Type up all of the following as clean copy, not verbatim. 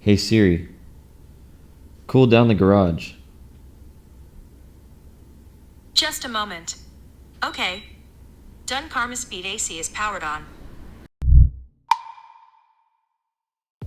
Hey Siri, cool down the garage. Just a moment. Okay. Done. Carmaspeed AC is powered on.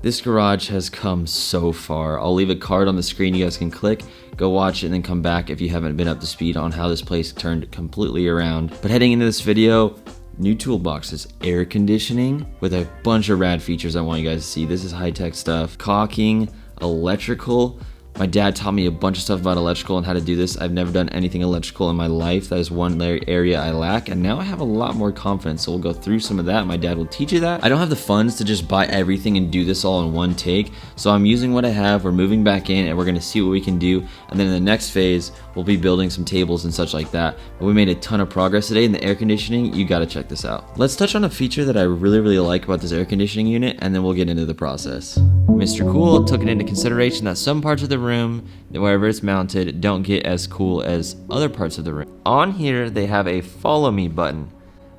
This garage has come so far. I'll leave a card on the screen you guys can click, go watch it, and then come back if you haven't been up to speed on how this place turned completely around. But heading into this video, new toolboxes, air conditioning with a bunch of rad features I want you guys to see. This is high-tech stuff. Caulking, electrical. My dad taught me a bunch of stuff about electrical and how to do this. I've never done anything electrical in my life. That is one area I lack, and now I have a lot more confidence, so we'll go through some of that. My dad will teach you that. I don't have the funds to just buy everything and do this all in one take, so I'm using what I have. We're moving back in, and we're gonna see what we can do, and then in the next phase, we'll be building some tables and such like that. But we made a ton of progress today in the air conditioning. You gotta check this out. Let's touch on a feature that I really like about this air conditioning unit, and then we'll get into the process. Mr. Cool took it into consideration that some parts of the room, wherever it's mounted, don't get as cool as other parts of the room. On here, they have a follow me button,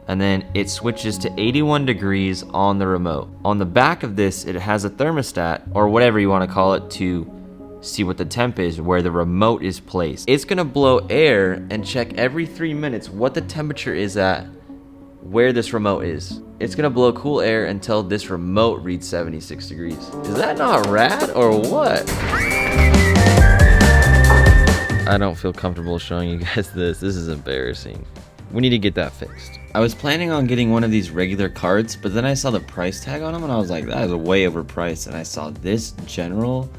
and then it switches to 81 degrees on the remote. On the back of this, it has a thermostat, or whatever you want to call it, to see what the temp is where the remote is placed. It's gonna blow air and check every 3 minutes what the temperature is at where this remote is. It's gonna blow cool air until this remote reads 76 degrees. Is that not rad or what? I don't feel comfortable showing you guys this. This is embarrassing. We need to get that fixed. I was planning on getting one of these regular carts, but then I saw the price tag on them and I was like, that is way overpriced. And I saw this general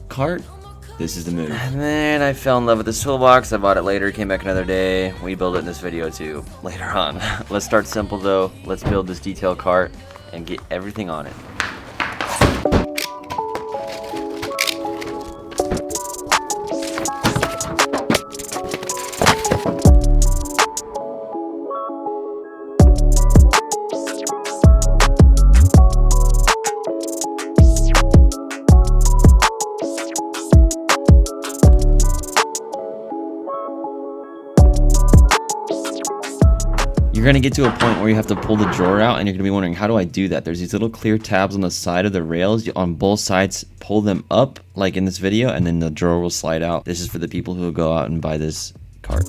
cart. This is the move. And then I fell in love with this toolbox. I bought it later, came back another day. We build it in this video too, later on. Let's start simple though. Let's build this detail cart and get everything on it. You're gonna get to a point where you have to pull the drawer out and you're gonna be wondering, how do I do that? There's these little clear tabs on the side of the rails. On both sides, pull them up like in this video, and then the drawer will slide out. This is for the people who will go out and buy this cart.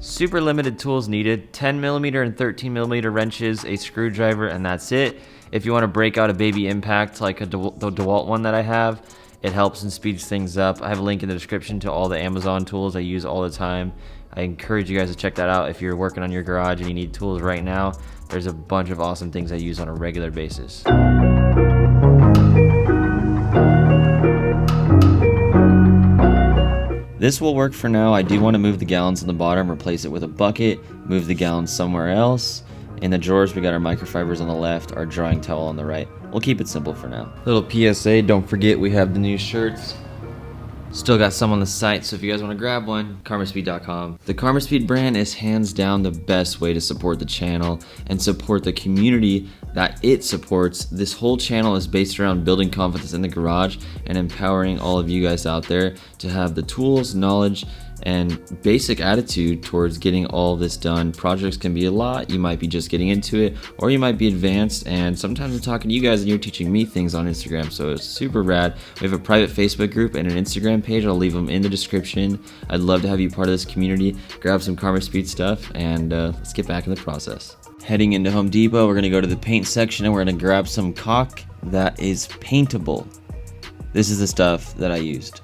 Super limited tools needed, 10mm and 13mm wrenches, a screwdriver, and that's it. If you want to break out a baby impact like the DeWalt one that I have, it helps and speeds things up. I have a link in the description to all the Amazon tools I use all the time. I encourage you guys to check that out if you're working on your garage and you need tools right now. There's a bunch of awesome things I use on a regular basis. This will work for now. I do want to move the gallons on the bottom, replace it with a bucket, move the gallons somewhere else. In the drawers, we got our microfibers on the left, our drying towel on the right. We'll keep it simple for now. Little PSA, don't forget we have the new shirts. Still got some on the site, so if you guys want to grab one, carmaspeed.com. The Carmaspeed brand is hands down the best way to support the channel and support the community that it supports. This whole channel is based around building confidence in the garage and empowering all of you guys out there to have the tools, knowledge, and basic attitude towards getting all this done. Projects can be a lot. You might be just getting into it, or you might be advanced, and sometimes I'm talking to you guys and you're teaching me things on Instagram, so it's super rad. We have a private Facebook group and an Instagram page. I'll leave them in the description. I'd love to have you part of this community. Grab some Carmaspeed stuff, and let's get back in the process. Heading into Home Depot, we're gonna go to the paint section and we're gonna grab some caulk that is paintable. This is the stuff that I used.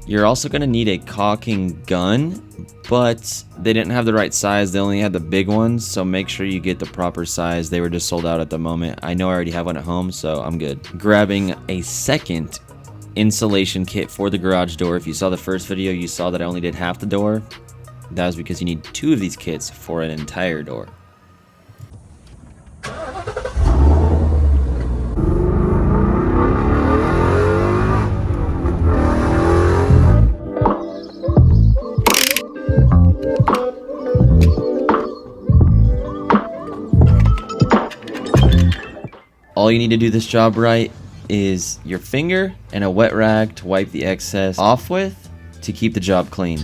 You're also going to need a caulking gun, but they didn't have the right size. They only had the big ones, so make sure you get the proper size. They were just sold out at the moment. I know I already have one at home, so I'm good. Grabbing a second insulation kit for the garage door. If you saw the first video, you saw that I only did half the door. That was because you need 2 of these kits for an entire door. All you need to do this job right is your finger and a wet rag to wipe the excess off with to keep the job clean.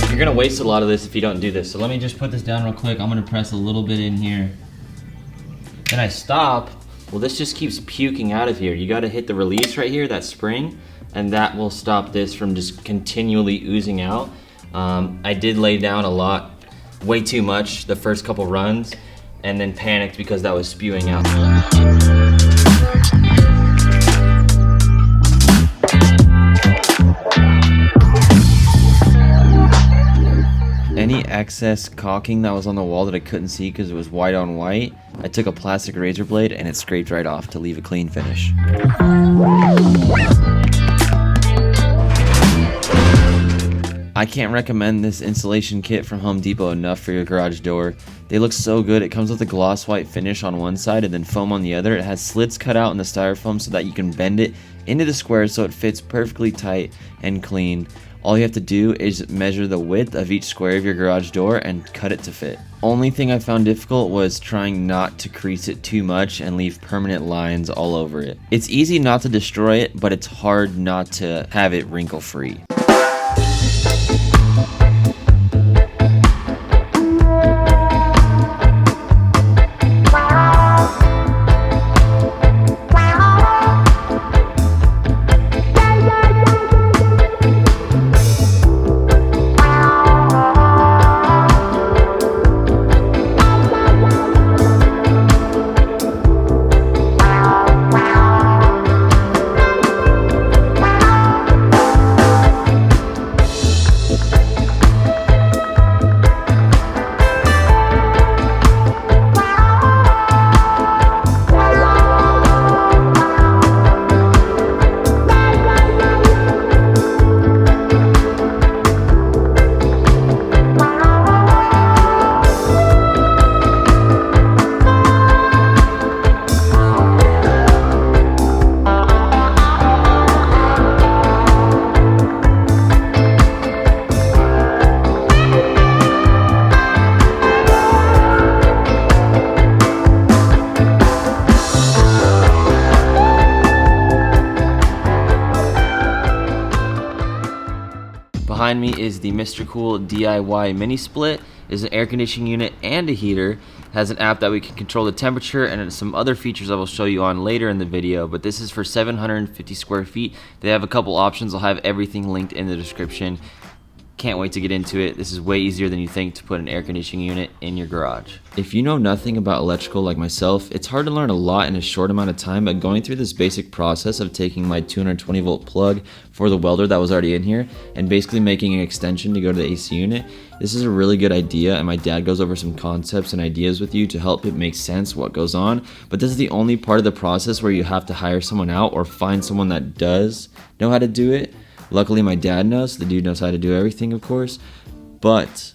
You're gonna waste a lot of this if you don't do this. So let me just put this down real quick. I'm gonna press a little bit in here. Then I stop. Well, this just keeps puking out of here. You gotta hit the release right here, that spring, and that will stop this from just continually oozing out. I did lay down a lot, way too much the first couple runs, and then panicked because that was spewing out. Any excess caulking that was on the wall that I couldn't see because it was white on white, I took a plastic razor blade and it scraped right off to leave a clean finish. I can't recommend this insulation kit from Home Depot enough for your garage door. They look so good. It comes with a gloss white finish on one side and then foam on the other. It has slits cut out in the styrofoam so that you can bend it into the squares so it fits perfectly tight and clean. All you have to do is measure the width of each square of your garage door and cut it to fit. Only thing I found difficult was trying not to crease it too much and leave permanent lines all over it. It's easy not to destroy it, but it's hard not to have it wrinkle free. Behind me is the Mr. Cool DIY mini split. It's an air conditioning unit and a heater. It has an app that we can control the temperature and some other features I will show you on later in the video, but this is for 750 square feet. They have a couple options. I'll have everything linked in the description. Can't wait to get into it. This is way easier than you think to put an air conditioning unit in your garage. If you know nothing about electrical like myself, it's hard to learn a lot in a short amount of time, but going through this basic process of taking my 220 volt plug for the welder that was already in here and basically making an extension to go to the AC unit, this is a really good idea, and my dad goes over some concepts and ideas with you to help it make sense what goes on. But this is the only part of the process where you have to hire someone out or find someone that does know how to do it. Luckily, my dad knows. The dude knows how to do everything, of course. But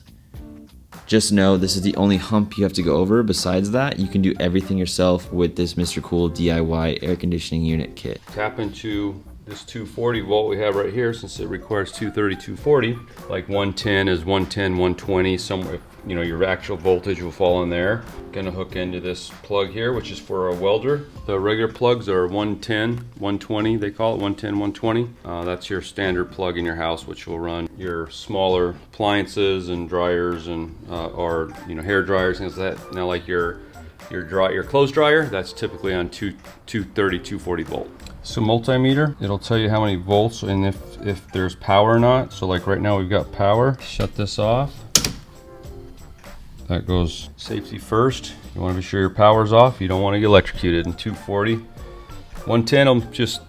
just know this is the only hump you have to go over. Besides that, you can do everything yourself with this Mr. Cool DIY air conditioning unit kit. Tap into this 240 volt we have right here, since it requires 230, 240. Like 110 is 110, 120. Somewhere, you know, your actual voltage will fall in there. Gonna hook into this plug here, which is for a welder. The regular plugs are 110, 120, they call it 110, 120. That's your standard plug in your house, which will run your smaller appliances and dryers and or hair dryers, things like that. Now, like your clothes dryer, that's typically on 230, 240 volt. So multimeter, it'll tell you how many volts and if there's power or not. So like right now we've got power. Shut this off. That goes safety first. You want to be sure your power's off. You don't want to get electrocuted. And 240, 110 will just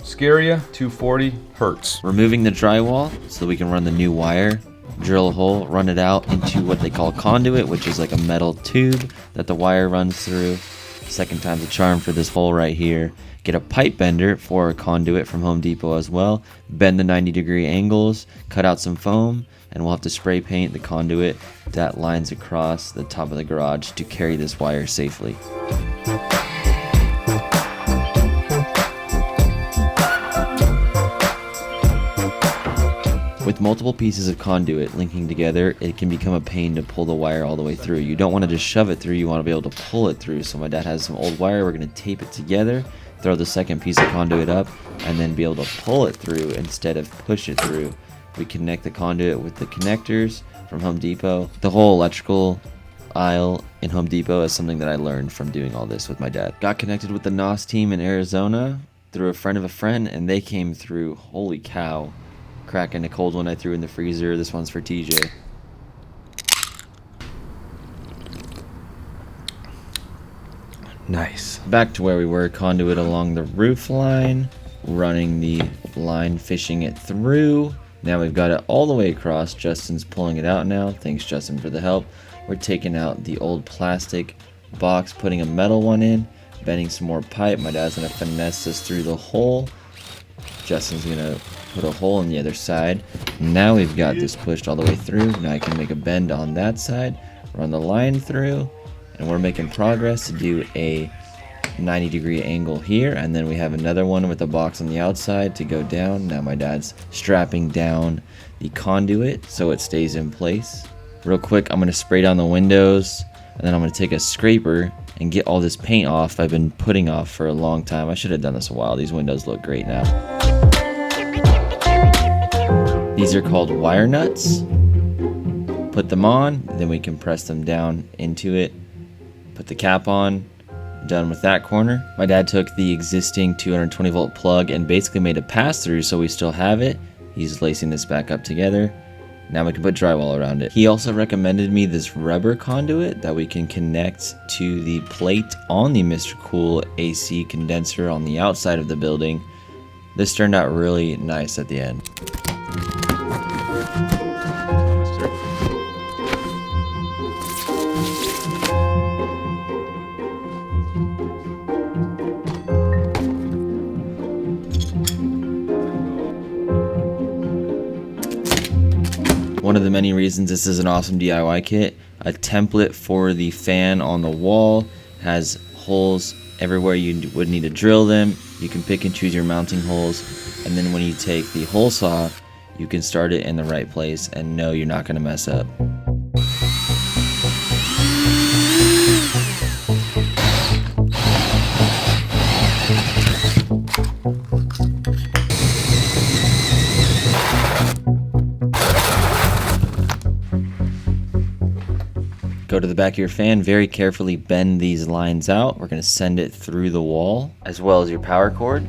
scare you. 240 hurts. Removing the drywall so we can run the new wire. Drill a hole, run it out into what they call conduit, which is like a metal tube that the wire runs through. Second time's a charm for this hole right here. Get a pipe bender for a conduit from Home Depot as well. Bend the 90-degree angles, cut out some foam, and we'll have to spray paint the conduit that lines across the top of the garage to carry this wire safely. With multiple pieces of conduit linking together, it can become a pain to pull the wire all the way through. You don't want to just shove it through, you want to be able to pull it through. So my dad has some old wire, we're going to tape it together, throw the second piece of conduit up, and then be able to pull it through instead of push it through. We connect the conduit with the connectors from Home Depot. The whole electrical aisle in Home Depot is something that I learned from doing all this with my dad. Got connected with the NOS team in Arizona through a friend of a friend, and they came through. Holy cow. Cracking a cold one I threw in the freezer. This one's for TJ. Nice. Back to where we were, conduit along the roof line, running the line, fishing it through. Now we've got it all the way across. Justin's pulling it out now. Thanks, Justin, for the help. We're taking out the old plastic box, putting a metal one in, bending some more pipe. My dad's gonna finesse this through the hole. Justin's gonna put a hole on the other side. Now we've got this pushed all the way through. Now I can make a bend on that side, run the line through, and we're making progress to do a 90-degree angle here, and then we have another one with a box on the outside to go down. Now my dad's strapping down the conduit so it stays in place. Real quick, I'm gonna spray down the windows, and then I'm gonna take a scraper and get all this paint off I've been putting off for a long time. I should have done this a while. These windows look great now. These are called wire nuts. Put them on, then we can press them down into it. Put the cap on. Done with that corner. My dad took the existing 220 volt plug and basically made a pass through so we still have it. He's lacing this back up together. Now we can put drywall around it. He also recommended me this rubber conduit that we can connect to the plate on the Mr. Cool AC condenser on the outside of the building. This turned out really nice at the end. One of the many reasons this is an awesome DIY kit, a template for the fan on the wall, has holes everywhere you would need to drill them. You can pick and choose your mounting holes, and then when you take the hole saw, you can start it in the right place and know you're not going to mess up. Go to the back of your fan, very carefully bend these lines out. We're going to send it through the wall, as well as your power cord.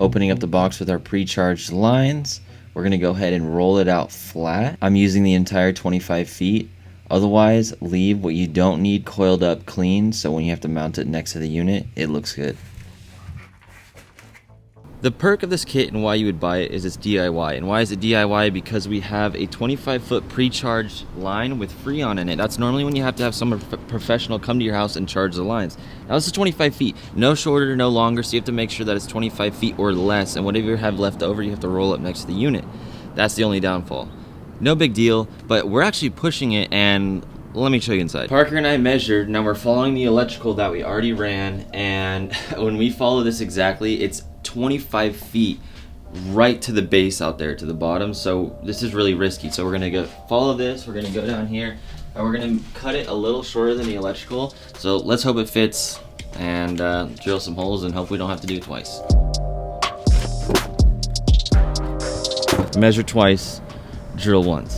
Opening up the box with our pre-charged lines, we're going to go ahead and roll it out flat. I'm using the entire 25 feet. Otherwise, leave what you don't need coiled up clean, so when you have to mount it next to the unit, it looks good. The perk of this kit and why you would buy it is it's DIY. And why is it DIY? Because we have a 25-foot pre-charged line with Freon in it. That's normally when you have to have someone professional come to your house and charge the lines. Now this is 25 feet, no shorter, no longer, so you have to make sure that it's 25 feet or less, and whatever you have left over, you have to roll up next to the unit. That's the only downfall. No big deal, but we're actually pushing it, and let me show you inside. Parker and I measured. Now we're following the electrical that we already ran, and when we follow this exactly, it's 25 feet right to the base out there, to the bottom, so this is really risky. So we're gonna go follow this, we're gonna go down here, and we're gonna cut it a little shorter than the electrical, so let's hope it fits, and drill some holes and hope we don't have to do it twice. Measure twice, drill once.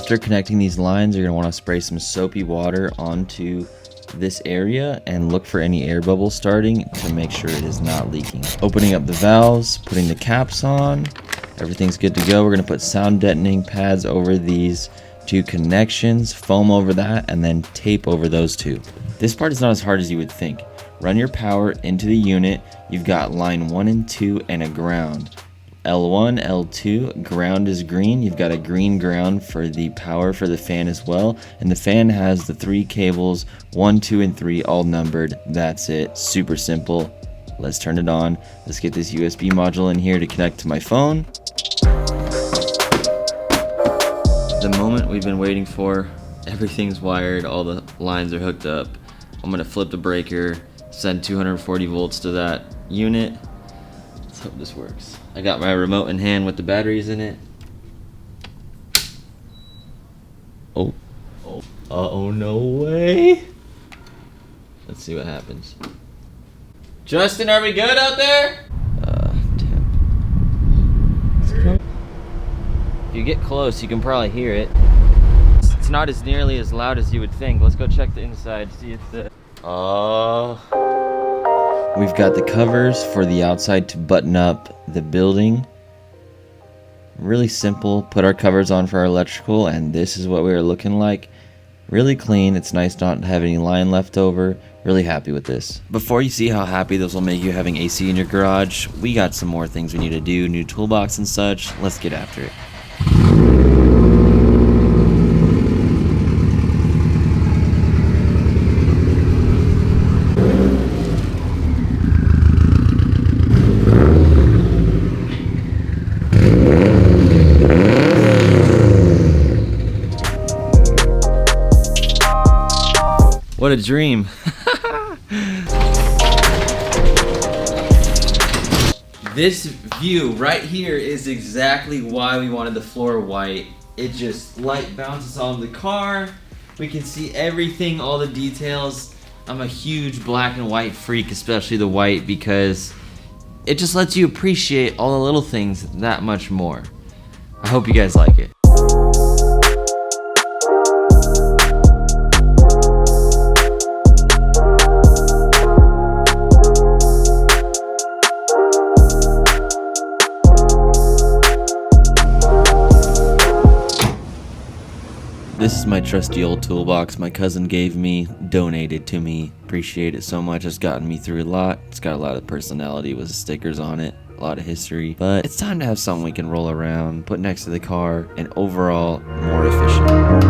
After connecting these lines, you're going to want to spray some soapy water onto this area and look for any air bubbles starting to make sure it is not leaking. Opening up the valves, putting the caps on, everything's good to go. We're gonna put sound deadening pads over these 2 connections, foam over that, and then tape over those 2. This part is not as hard as you would think. Run your power into the unit. You've got line 1 and 2 and a ground. L1, L2, ground is green. You've got a green ground for the power for the fan as well. And the fan has the 3 cables, 1, 2, and 3 all numbered. That's it. Super simple. Let's turn it on. Let's get this USB module in here to connect to my phone. The moment we've been waiting for. Everything's wired. All the lines are hooked up. I'm going to flip the breaker, send 240 volts to that unit. Let's hope this works. I got my remote in hand with the batteries in it. Oh, no way. Let's see what happens. Justin, are we good out there? If you get close, you can probably hear it. It's not as nearly as loud as you would think. Let's go check the inside, see if the... We've got the covers for the outside to button up the building. Really simple. Put our covers on for our electrical, and this is what we were looking like. Really clean. It's nice not to have any line left over. Really happy with this. Before you see how happy this will make you having AC in your garage, we got some more things we need to do, new toolbox and such. Let's get after it. What a dream. This view right here is exactly why we wanted the floor white. It just light bounces on the car. We can see everything, all the details. I'm a huge black and white freak, especially the white, because it just lets you appreciate all the little things that much more. I hope you guys like it. This is my trusty old toolbox my cousin gave me, donated to me. Appreciate it so much. It's gotten me through a lot. It's got a lot of personality with stickers on it, a lot of history. But it's time to have something we can roll around, put next to the car, and overall more efficient.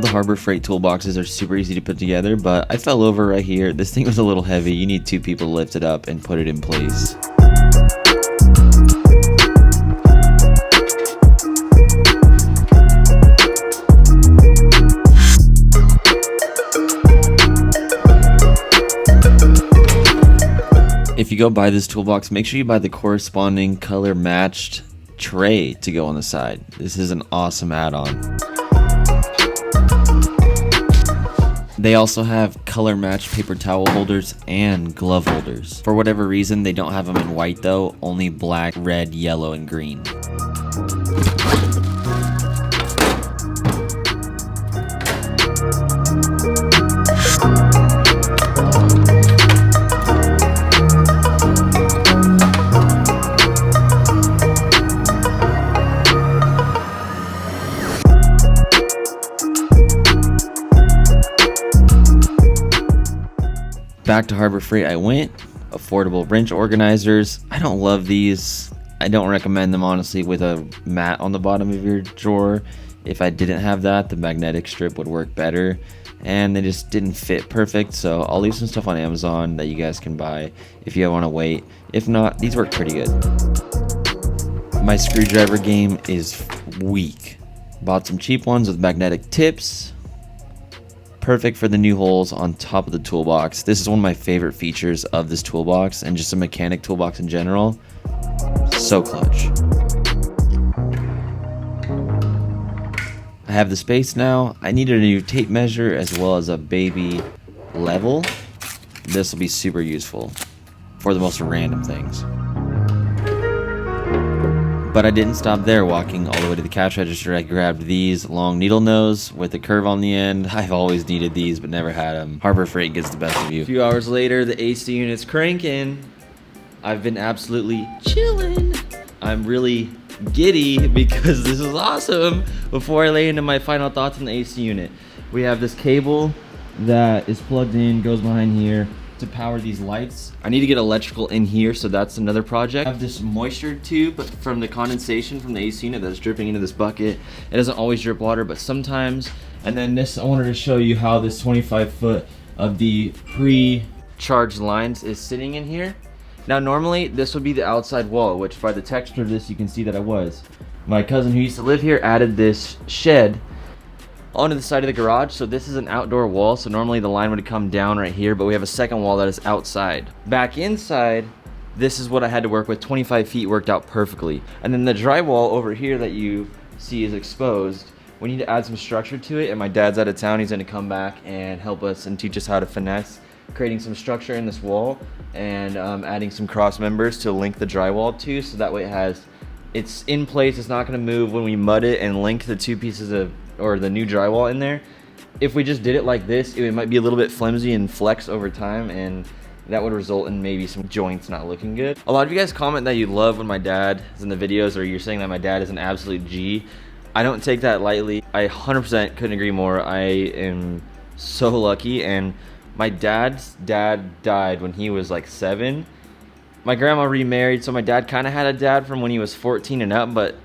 Harbor Freight toolboxes are super easy to put together, but I fell over right here. This thing was a little heavy. You need 2 people to lift it up and put it in place. If you go buy this toolbox, make sure you buy the corresponding color matched tray to go on the side. This is an awesome add-on. They also have color matched paper towel holders and glove holders. For whatever reason, they don't have them in white though, only black, red, yellow, and green. Back to Harbor Freight I went. Affordable wrench organizers. I don't love these. I don't recommend them honestly with a mat on the bottom of your drawer. If I didn't have that, the magnetic strip would work better. And they just didn't fit perfect, so I'll leave some stuff on Amazon that you guys can buy if you want to wait. If not, these work pretty good. My screwdriver game is weak. Bought some cheap ones with magnetic tips. Perfect for the new holes on top of the toolbox. This is one of my favorite features of this toolbox and just a mechanic toolbox in general. So clutch. I have the space now. I needed a new tape measure as well as a baby level. this will be super useful for the most random things. But I didn't stop there. Walking all the way to the cash register, I grabbed these long needle nose with a curve on the end. I've always needed these, but never had them. Harbor Freight gets the best of you. A few hours later, the AC unit's cranking. I've been absolutely chilling. I'm really giddy because this is awesome. Before I lay into my final thoughts on the AC unit, we have this cable that is plugged in, goes behind here to power these lights. I need to get electrical in here, so that's another project. I have this moisture tube from the condensation from the AC unit that's dripping into this bucket. It doesn't always drip water, but sometimes. And then this, I wanted to show you how this 25 foot of the pre-charged lines is sitting in here. Now normally this would be the outside wall, which by the texture of this you can see that I was. My cousin who used to live here added this shed onto the side of the garage, so this is an outdoor wall, so normally the line would come down right here, but we have a second wall that is outside. Back inside, this is what I had to work with. 25 feet worked out perfectly. And then the drywall over here that you see is exposed. We need to add some structure to it, and my dad's out of town. He's gonna come back and help us and teach us how to finesse creating some structure in this wall and adding some cross members to link the drywall to, so that way it's in place, it's not gonna move when we mud it and link the two pieces of, or the new drywall in there. If we just did it like this, it might be a little bit flimsy and flex over time, and that would result in maybe some joints not looking good. A lot of you guys comment that you love when my dad is in the videos, or you're saying that my dad is an absolute G. I don't take that lightly. I 100% couldn't agree more. I am so lucky, and my dad's dad died when he was like 7. My grandma remarried, so my dad kind of had a dad from when he was 14 and up, but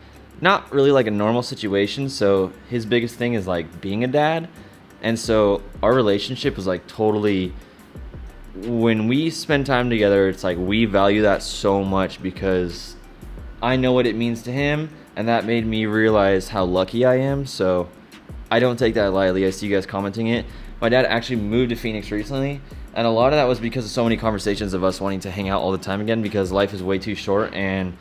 not really like a normal situation. So his biggest thing is like being a dad, and so our relationship is like totally, when we spend time together, it's like we value that so much because I know what it means to him, and that made me realize how lucky I am. So I don't take that lightly. I see you guys commenting it. My dad actually moved to Phoenix recently, and a lot of that was because of so many conversations of us wanting to hang out all the time again, because life is way too short, and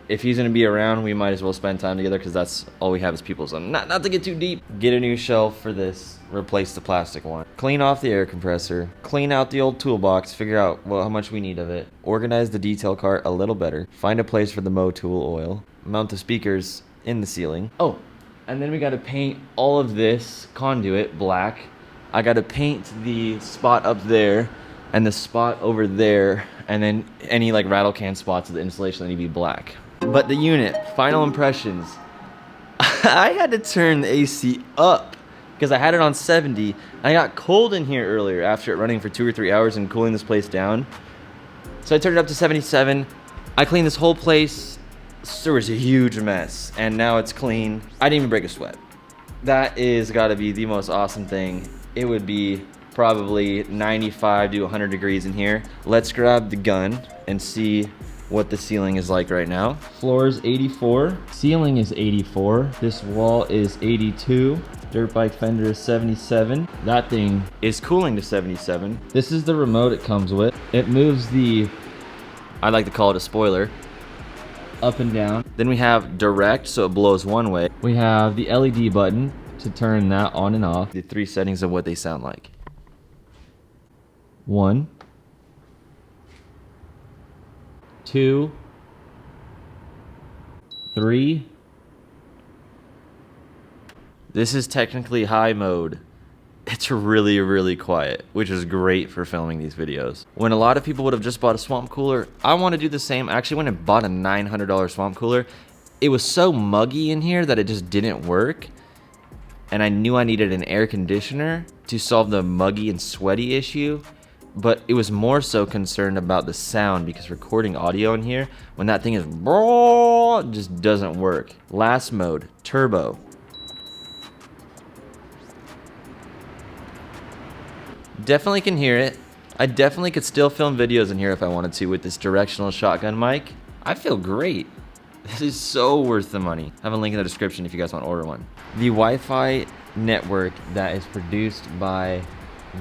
if he's gonna be around, we might as well spend time together, because that's all we have as people. So not to get too deep. Get a new shelf for this, replace the plastic one. Clean off the air compressor, clean out the old toolbox, figure out how much we need of it. Organize the detail cart a little better. Find a place for the mow tool oil. Mount the speakers in the ceiling. Oh, and then we gotta paint all of this conduit black. I gotta paint the spot up there and the spot over there, and then any like rattle can spots of the insulation that need to be black. But the unit, final impressions. I had to turn the AC up because I had it on 70. I got cold in here earlier after it running for 2 or 3 hours and cooling this place down. So I turned it up to 77. I cleaned this whole place. There was a huge mess, and now it's clean. I didn't even break a sweat. That is gotta be the most awesome thing. It would be probably 95 to 100 degrees in here. Let's grab the gun and see what the ceiling is like right now. Floor is 84, ceiling is 84, this wall is 82, dirt bike fender is 77. That thing is cooling to 77. This is the remote it comes with. It moves the, I like to call it a spoiler, up and down. Then we have direct, so it blows one way. We have the LED button to turn that on and off. The 3 settings of what they sound like. 1, 2, 3. This is technically high mode. It's really, really quiet, which is great for filming these videos. When a lot of people would have just bought a swamp cooler, I want to do the same. I actually went and bought a $900 swamp cooler. It was so muggy in here that it just didn't work. And I knew I needed an air conditioner to solve the muggy and sweaty issue. But it was more so concerned about the sound, because recording audio in here, when that thing is it just doesn't work. Last mode, turbo. Definitely can hear it. I definitely could still film videos in here if I wanted to with this directional shotgun mic. I feel great. This is so worth the money. I have a link in the description if you guys want to order one. The Wi-Fi network that is produced by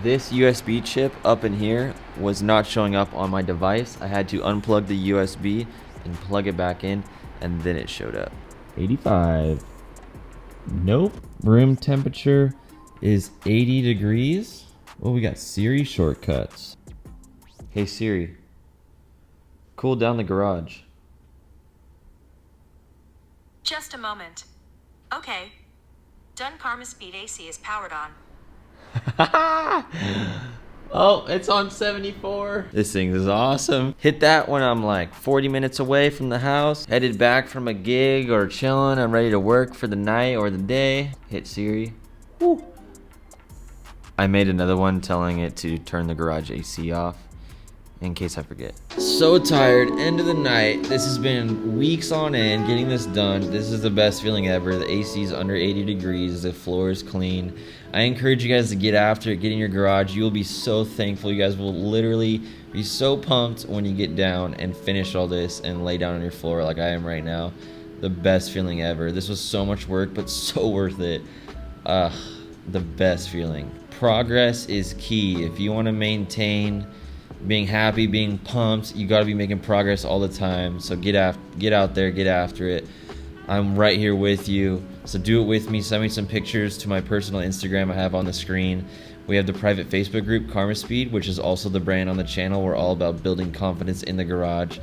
this USB chip up in here was not showing up on my device. I had to unplug the USB and plug it back in, and then it showed up. 85. Nope. Room temperature is 80 degrees. Well, we got Siri Shortcuts. Hey Siri, cool down the garage. Just a moment. Okay. Done. Carmaspeed AC is powered on. Oh, it's on 74. This thing is awesome. Hit that when I'm like 40 minutes away from the house, headed back from a gig or chilling. I'm ready to work for the night or the day. Hit Siri. Woo. I made another one telling it to turn the garage AC off in case I forget. So tired, end of the night. This has been weeks on end getting this done. This is the best feeling ever. The AC is under 80 degrees, the floor is clean. I encourage you guys to get after it, get in your garage. You will be so thankful. You guys will literally be so pumped when you get down and finish all this and lay down on your floor like I am right now. The best feeling ever. This was so much work, but so worth it. The best feeling. Progress is key. If you want to maintain being happy, being pumped, you got to be making progress all the time. So get out there, get after it. I'm right here with you, so do it with me. Send me some pictures to my personal Instagram I have on the screen. We have the private Facebook group carmaspeed, which is also the brand on the channel. We're all about building confidence in the garage.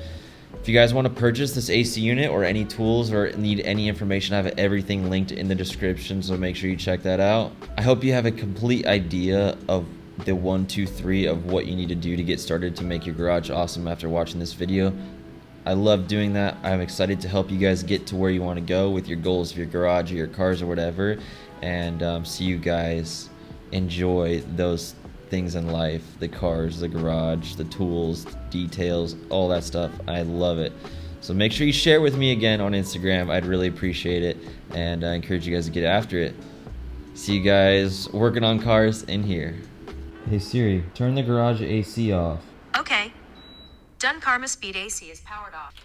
If you guys want to purchase this AC unit or any tools or need any information, I have everything linked in the description, so make sure you check that out. I hope you have a complete idea of the 1, 2, 3 of what you need to do to get started to make your garage awesome after watching this video. I love doing that. I'm excited to help you guys get to where you want to go with your goals of your garage or your cars or whatever, and see you guys enjoy those things in life, the cars, the garage, the tools, details, all that stuff. I love it. So make sure you share with me again on Instagram. I'd really appreciate it, and I encourage you guys to get after it. See you guys working on cars in here. Hey Siri, turn the garage AC off. Okay. Done. Carmaspeed AC is powered off.